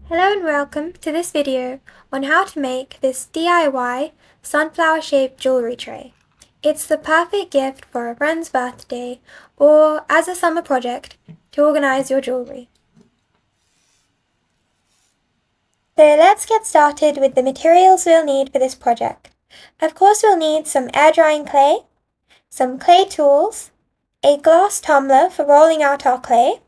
Hello and welcome to this video on how to make this DIY sunflower shaped jewellery tray. It's the perfect gift for a friend's birthday or as a summer project to organise your jewellery. So let's get started with the materials we'll need for this project. Of course we'll need some air drying clay, some clay tools, a glass tumbler for rolling out our clay,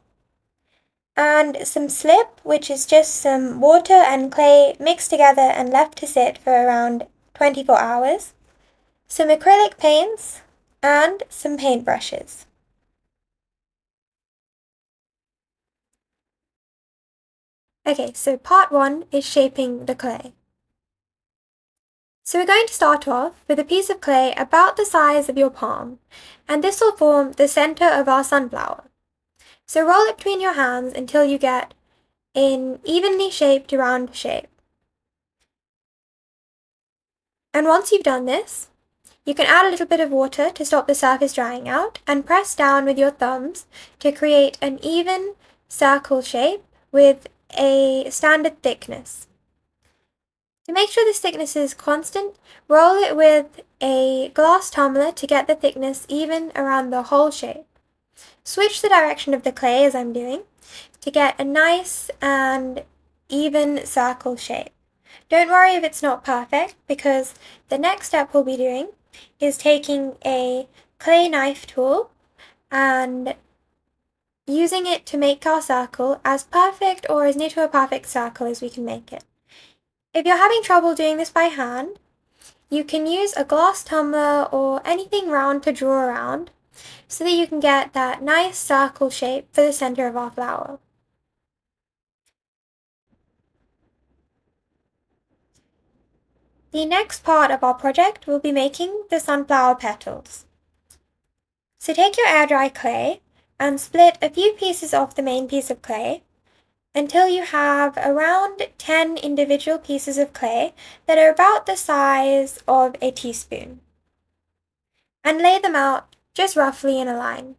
and some slip, which is just some water and clay mixed together and left to sit for around 24 hours, some acrylic paints, and some paintbrushes. Okay, so part 1 is shaping the clay. So we're going to start off with a piece of clay about the size of your palm, and this will form the center of our sunflower. So roll it between your hands until you get an evenly shaped round shape. And once you've done this, you can add a little bit of water to stop the surface drying out and press down with your thumbs to create an even circle shape with a standard thickness. To make sure this thickness is constant, roll it with a glass tumbler to get the thickness even around the whole shape. Switch the direction of the clay as I'm doing to get a nice and even circle shape. Don't worry if it's not perfect, because the next step we'll be doing is taking a clay knife tool and using it to make our circle as perfect or as near to a perfect circle as we can make it. If you're having trouble doing this by hand, you can use a glass tumbler or anything round to draw around so that you can get that nice circle shape for the center of our flower. The next part of our project will be making the sunflower petals. So take your air dry clay and split a few pieces off the main piece of clay until you have around 10 individual pieces of clay that are about the size of a teaspoon. And lay them out just roughly in a line.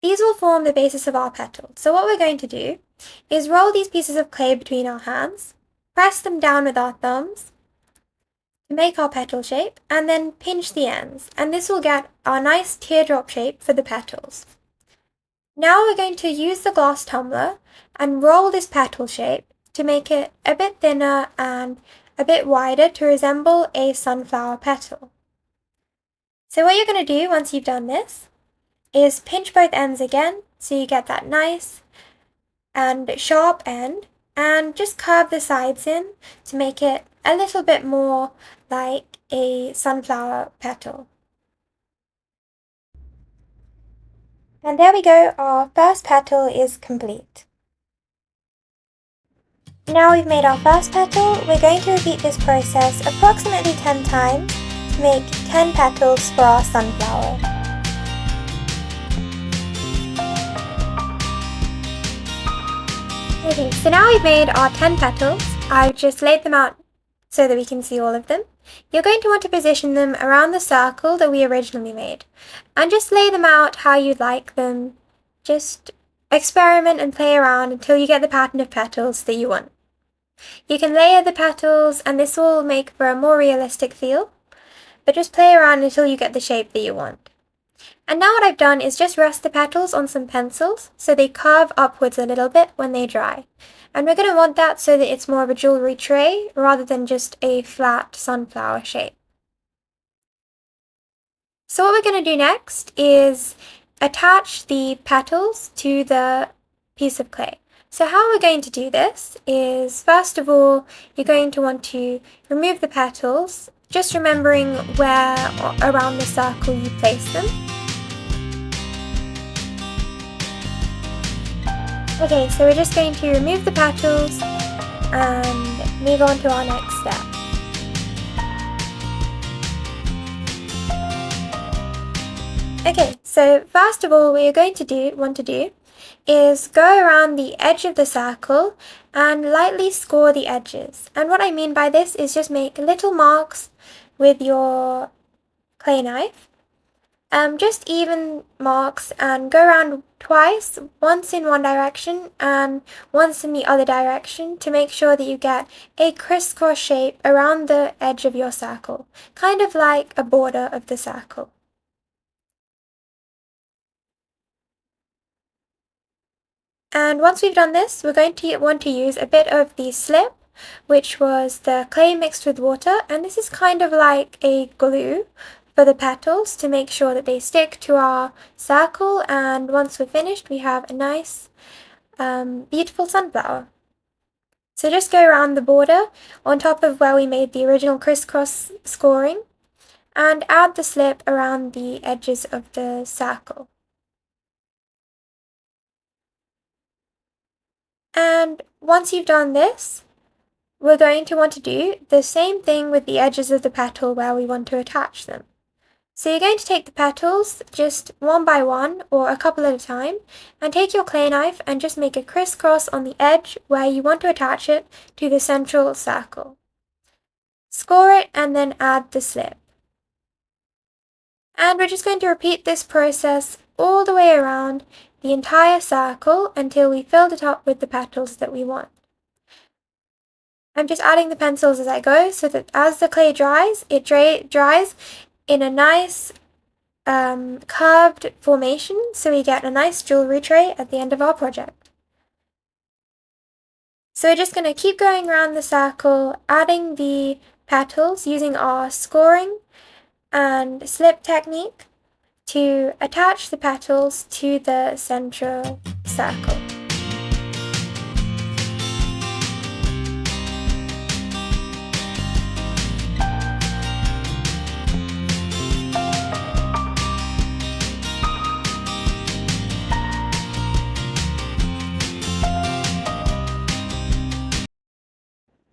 These will form the basis of our petals. So what we're going to do is roll these pieces of clay between our hands, press them down with our thumbs to make our petal shape, and then pinch the ends, and this will get our nice teardrop shape for the petals. Now we're going to use the glass tumbler and roll this petal shape to make it a bit thinner and a bit wider to resemble a sunflower petal. So what you're going to do once you've done this is pinch both ends again so you get that nice and sharp end, and just curve the sides in to make it a little bit more like a sunflower petal. And there we go, our first petal is complete. Now we've made our first petal, we're going to repeat this process approximately 10 times to make 10 petals for our sunflower. Okay, so now we've made our 10 petals. I've just laid them out so that we can see all of them. You're going to want to position them around the circle that we originally made, and just lay them out how you'd like them. Just experiment and play around until you get the pattern of petals that you want. You can layer the petals and this will make for a more realistic feel, but just play around until you get the shape that you want. And now what I've done is just rest the petals on some pencils so they curve upwards a little bit when they dry. And we're going to want that so that it's more of a jewellery tray rather than just a flat sunflower shape. So what we're going to do next is attach the petals to the piece of clay. So how we're going to do this is, first of all, you're going to want to remove the petals, just remembering where around the circle you place them. Okay, so we're just going to remove the petals and move on to our next step. Okay, so first of all, what you're going to want to do is go around the edge of the circle and lightly score the edges. And what I mean by this is just make little marks with your clay knife Just even marks and go around twice, once in one direction and once in the other direction, to make sure that you get a crisscross shape around the edge of your circle, kind of like a border of the circle. And once we've done this, we're going to want to use a bit of the slip, which was the clay mixed with water, and this is kind of like a glue for the petals to make sure that they stick to our circle, and once we're finished we have a nice beautiful sunflower. So just go around the border on top of where we made the original crisscross scoring and add the slip around the edges of the circle. And once you've done this, we're going to want to do the same thing with the edges of the petal where we want to attach them. So you're going to take the petals just one by one or a couple at a time and take your clay knife and just make a crisscross on the edge where you want to attach it to the central circle. Score it and then add the slip. And we're just going to repeat this process all the way around the entire circle until we filled it up with the petals that we want. I'm just adding the pencils as I go so that as the clay dries, it dries in a nice curved formation, so we get a nice jewellery tray at the end of our project. So we're just going to keep going around the circle, adding the petals using our scoring and slip technique to attach the petals to the central circle.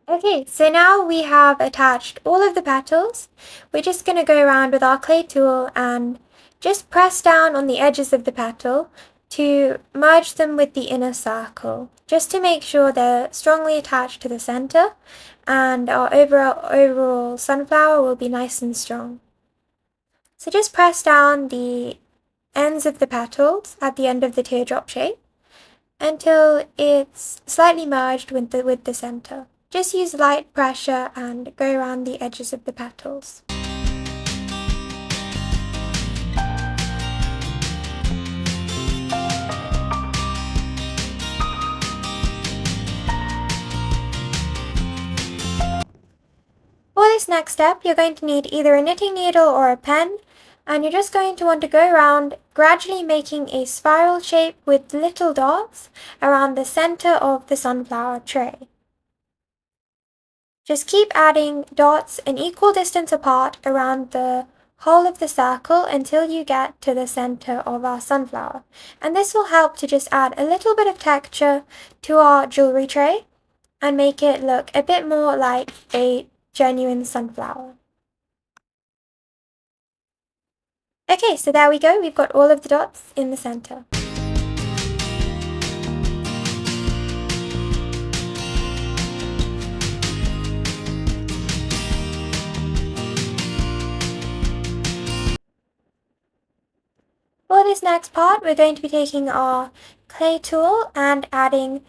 Okay, so now we have attached all of the petals. We're just going to go around with our clay tool and just press down on the edges of the petal to merge them with the inner circle, just to make sure they're strongly attached to the center and our overall sunflower will be nice and strong. So just press down the ends of the petals at the end of the teardrop shape until it's slightly merged with the center. Just use light pressure and go around the edges of the petals. For this next step, you're going to need either a knitting needle or a pen, and you're just going to want to go around gradually making a spiral shape with little dots around the center of the sunflower tray. Just keep adding dots an equal distance apart around the whole of the circle until you get to the center of our sunflower. And this will help to just add a little bit of texture to our jewelry tray and make it look a bit more like a genuine sunflower. Okay, so there we go, we've got all of the dots in the center. For this next part, we're going to be taking our clay tool and adding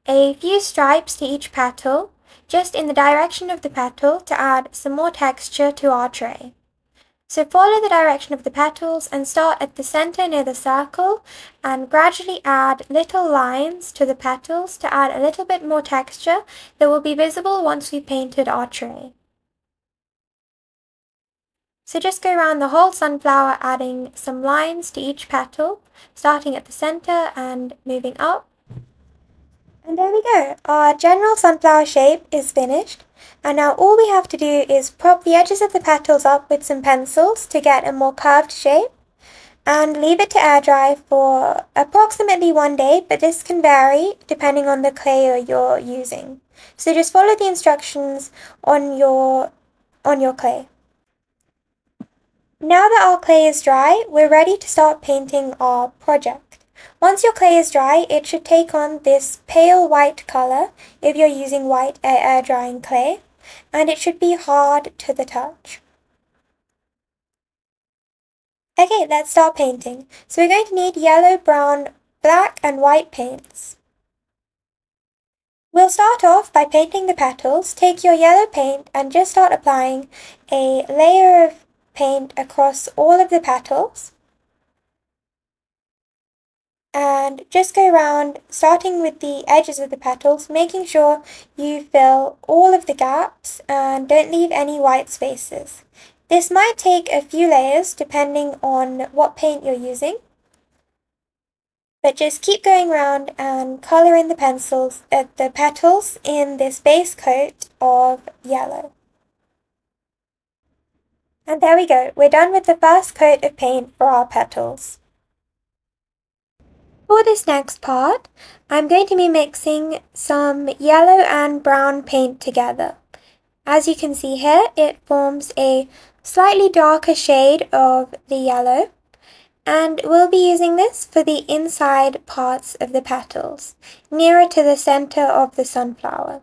a few stripes to each petal, just in the direction of the petal to add some more texture to our tray. So follow the direction of the petals and start at the center near the circle and gradually add little lines to the petals to add a little bit more texture that will be visible once we painted our tray. So just go around the whole sunflower adding some lines to each petal, starting at the center and moving up. And there we go, our general sunflower shape is finished. And now all we have to do is prop the edges of the petals up with some pencils to get a more curved shape and leave it to air dry for approximately 1 day, but this can vary depending on the clay you're using. So just follow the instructions on your clay. Now that our clay is dry, we're ready to start painting our project. Once your clay is dry, it should take on this pale white color if you're using white air drying clay, and it should be hard to the touch. Okay, let's start painting. So we're going to need yellow, brown, black and white paints. We'll start off by painting the petals. Take your yellow paint and just start applying a layer of paint across all of the petals. And just go around, starting with the edges of the petals, making sure you fill all of the gaps and don't leave any white spaces. This might take a few layers depending on what paint you're using. But just keep going around and colour in the petals in this base coat of yellow. And there we go, we're done with the first coat of paint for our petals. For this next part, I'm going to be mixing some yellow and brown paint together. As you can see here, it forms a slightly darker shade of the yellow. And we'll be using this for the inside parts of the petals, nearer to the center of the sunflower.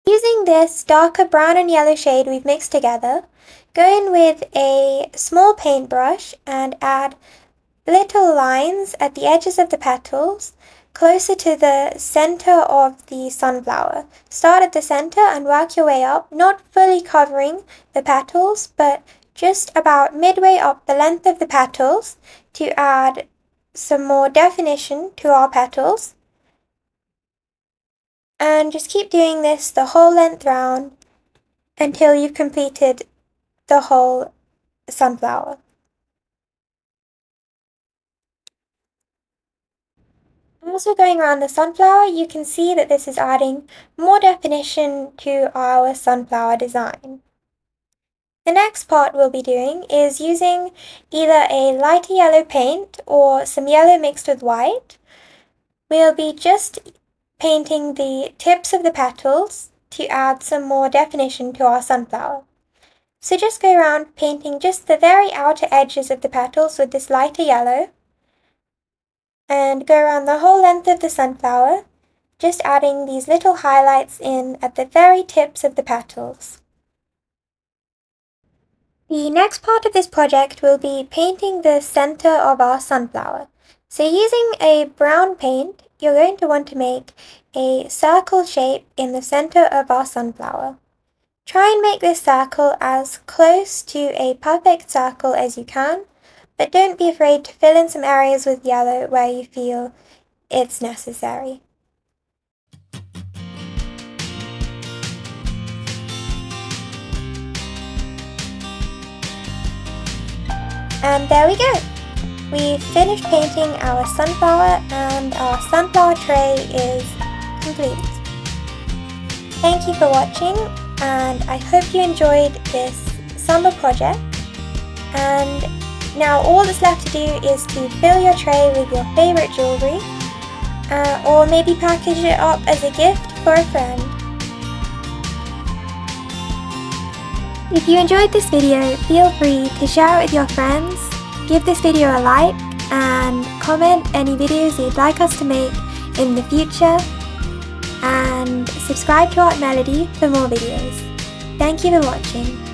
Using this darker brown and yellow shade we've mixed together, go in with a small paintbrush and add little lines at the edges of the petals, closer to the center of the sunflower. Start at the center and work your way up, not fully covering the petals, but just about midway up the length of the petals to add some more definition to our petals. And just keep doing this the whole length round until you've completed the whole sunflower. As we're going around the sunflower, you can see that this is adding more definition to our sunflower design. The next part we'll be doing is using either a lighter yellow paint or some yellow mixed with white. We'll be just painting the tips of the petals to add some more definition to our sunflower. So just go around painting just the very outer edges of the petals with this lighter yellow, and go around the whole length of the sunflower, just adding these little highlights in at the very tips of the petals. The next part of this project will be painting the center of our sunflower. So using a brown paint, you're going to want to make a circle shape in the center of our sunflower. Try and make this circle as close to a perfect circle as you can, but don't be afraid to fill in some areas with yellow where you feel it's necessary. And there we go! We've finished painting our sunflower and our sunflower tray is complete. Thank you for watching, and I hope you enjoyed this summer project. And now all that's left to do is to fill your tray with your favourite jewellery, or maybe package it up as a gift for a friend. If you enjoyed this video, feel free to share it with your friends, give this video a like, and comment any videos you'd like us to make in the future, and subscribe to Art Melody for more videos. Thank you for watching.